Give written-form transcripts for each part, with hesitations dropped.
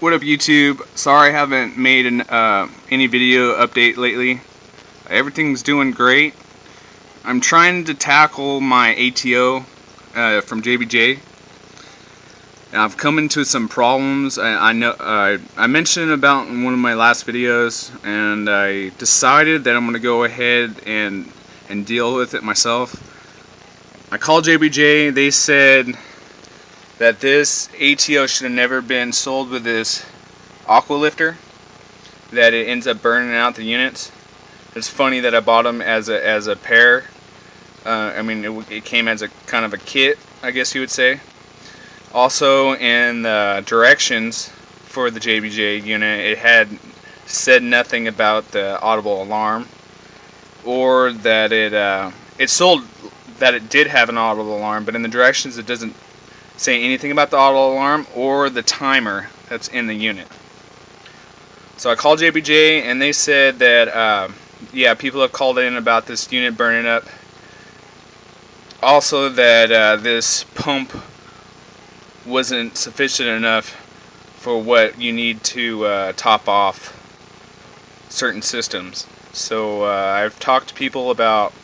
What up, YouTube? Sorry I haven't made any video update lately. Everything's doing great. I'm trying to tackle my ATO from JBJ. I've come into some problems. I know I mentioned about in one of my last videos, and I decided that I'm going to go ahead and deal with it myself. I called JBJ. They said that this ATO should have never been sold with this aqua lifter, that it ends up burning out the units. It's funny that I bought them as a pair. I mean, it came as a kind of a kit, I guess you would say. Also, in the directions for the JBJ unit, it had said nothing about the audible alarm, or that it sold that it did have an audible alarm, but in the directions it doesn't say anything about the audible alarm or the timer that's in the unit. So I called JBJ, and they said that yeah, people have called in about this unit burning up. Also, that this pump wasn't sufficient enough for what you need to top off certain systems. So I've talked to people about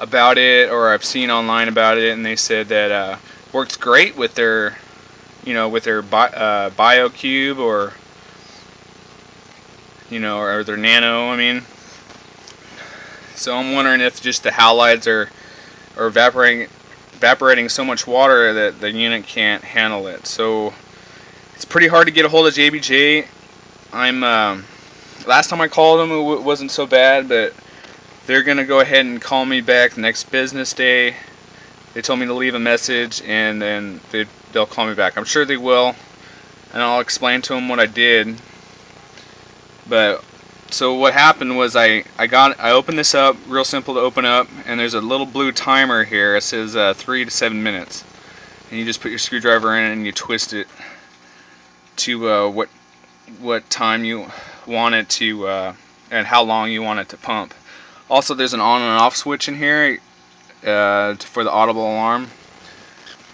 it, or I've seen online about it, and they said that works great with their, with their BioCube, or or their Nano. I mean, so I'm wondering if just the halides are evaporating so much water that the unit can't handle it. So it's pretty hard to get a hold of JBJ. Last time I called them, it wasn't so bad, but they're gonna go ahead and call me back next business day. They told me to leave a message, and then they'll call me back. I'm sure they will, and I'll explain to them what I did. But so what happened was I opened this up, real simple to open up, and there's a little blue timer here. It says 3 to 7 minutes, and you just put your screwdriver in and you twist it to what time you want it to and how long you want it to pump. Also, there's an on and off switch in here for the audible alarm.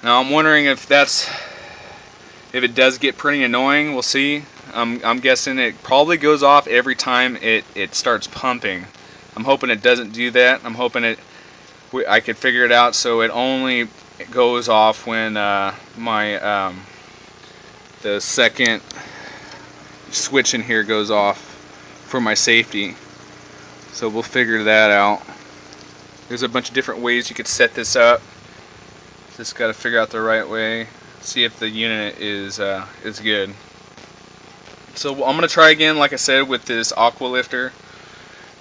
Now I'm wondering if it does get pretty annoying. We'll see. I'm guessing it probably goes off every time it starts pumping. I'm hoping it doesn't do that. I'm hoping I could figure it out so it only goes off when the second switch in here goes off for my safety. So we'll figure that out. There's a bunch of different ways you could set this up. Just got to figure out the right way. See if the unit is good. So I'm going to try again, like I said, with this aqua lifter.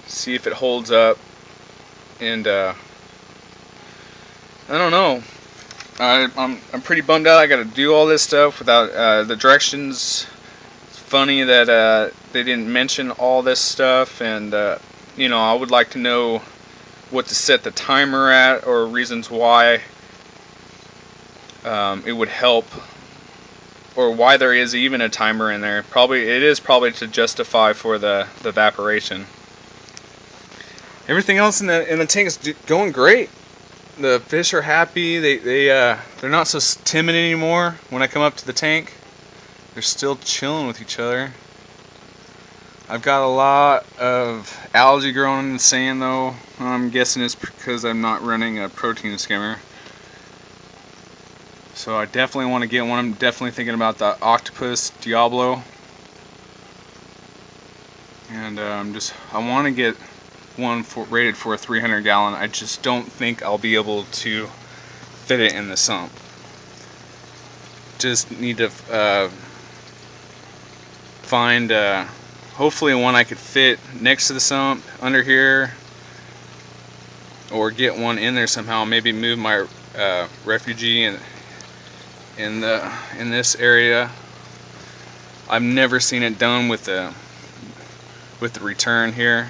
See if it holds up. And I don't know. I'm pretty bummed out. I got to do all this stuff without the directions. It's funny that they didn't mention all this stuff, and I would like to know what to set the timer at, or reasons why it would help, or why there is even a timer in there. It is probably to justify for the evaporation. Everything else in the tank is going great. The fish are happy. They're not so timid anymore. When I come up to the tank, they're still chilling with each other. I've got a lot of algae growing in the sand, though. I'm guessing it's because I'm not running a protein skimmer. So I definitely want to get one. I'm definitely thinking about the Octopus Diablo. And I want to get one rated for a 300 gallon. I just don't think I'll be able to fit it in the sump. Just need to find hopefully one I could fit next to the sump under here, or get one in there somehow. Maybe move my refugee in this area. I've never seen it done with the return here.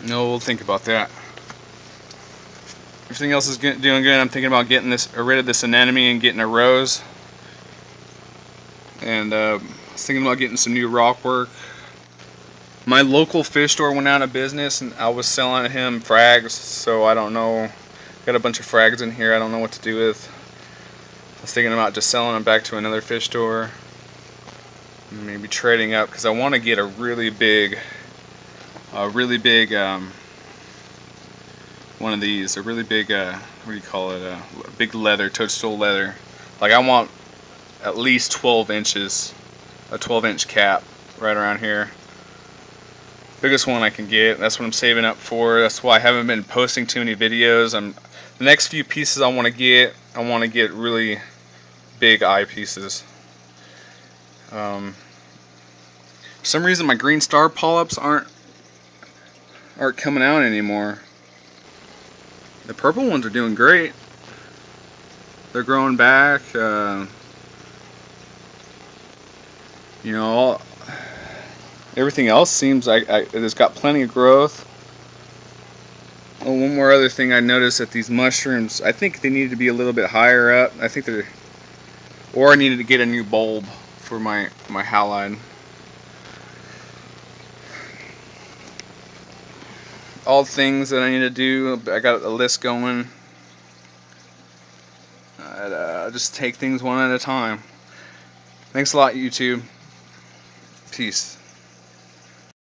No, we'll think about that. Everything else is doing good. I'm thinking about getting rid of this anemone and getting a rose. And I was thinking about getting some new rock work. My local fish store went out of business, and I was selling him frags, so I don't know. Got a bunch of frags in here I don't know what to do with. was thinking about just selling them back to another fish store, maybe trading up, because I want to get a really big one of these, a really big what do you call it, a big leather, toadstool leather. Like I want at least 12 inches, a 12-inch cap right around here. Biggest one I can get. That's what I'm saving up for. That's why I haven't been posting too many videos. The next few pieces I want to get really big eye pieces. For some reason my green star polyps aren't coming out anymore. The purple ones are doing great. They're growing back. You know, everything else seems like it's got plenty of growth. Oh, one more other thing I noticed that these mushrooms, I think they need to be a little bit higher up. I think they're, or I needed to get a new bulb for my halide. All things that I need to do. I got a list going. I'll just take things one at a time. Thanks a lot, YouTube. Peace.